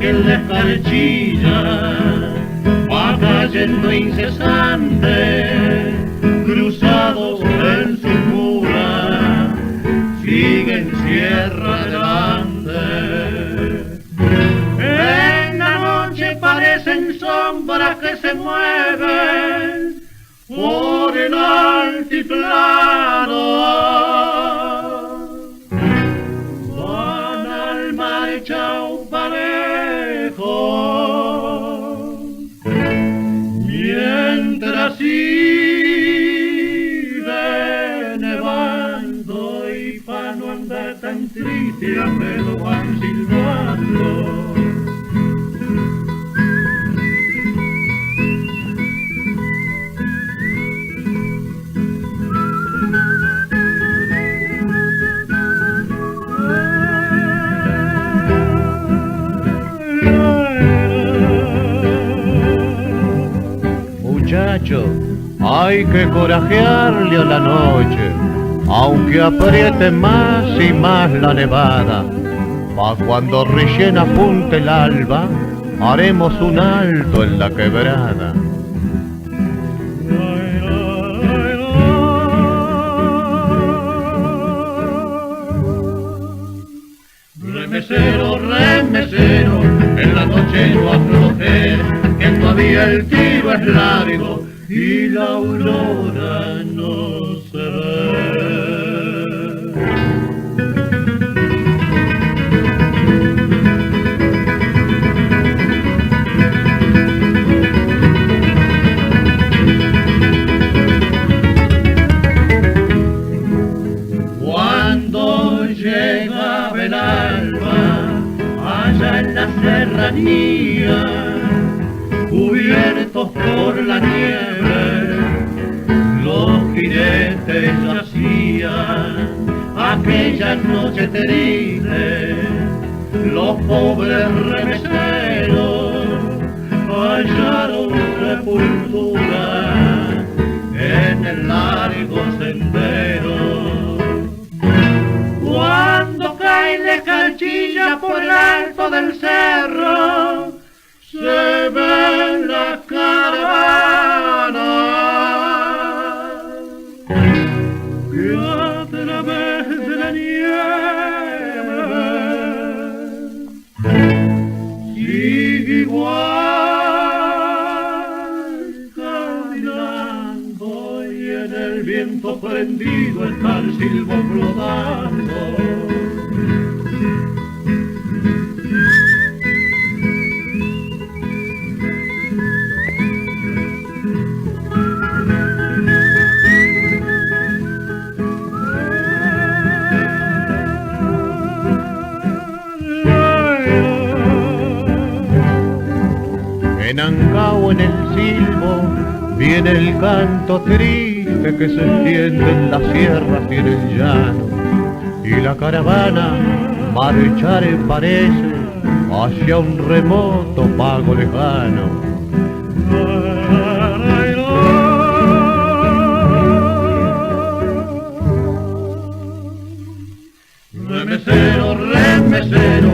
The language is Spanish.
que la escarchilla va cayendo incesante, cruzados en su mura, siguen sierra adelante. En la noche parecen sombras que se mueven por el altiplano, van al marchao parejo, mientras sigue nevando y pa' no andar tan triste a me lo van silbando. Muchacho, hay que corajearle a la noche, aunque apriete más y más la nevada. Pa' cuando recién apunte el alba, haremos un alto en la quebrada. Remesero, remesero, en la noche no aflojes, que todavía el tiro es largo y la aurora no se ve. Cuando llegaba el alba, allá en la serranía, cubiertos por la nieve, los jinetes yacían aquella noche terrible. Los pobres remeseros hallaron sepultura en el largo sendero. Cuando cae la escarchilla por el alto del cerro, se ve la caravana que a través de la nieve sigue igual caminando, y en el viento prendido está el silbo flotando. En Ancao, en el silbo, viene el canto triste que se extiende en las sierras y en el llano, y la caravana marchar parece hacia un remoto pago lejano. Remesero, remesero,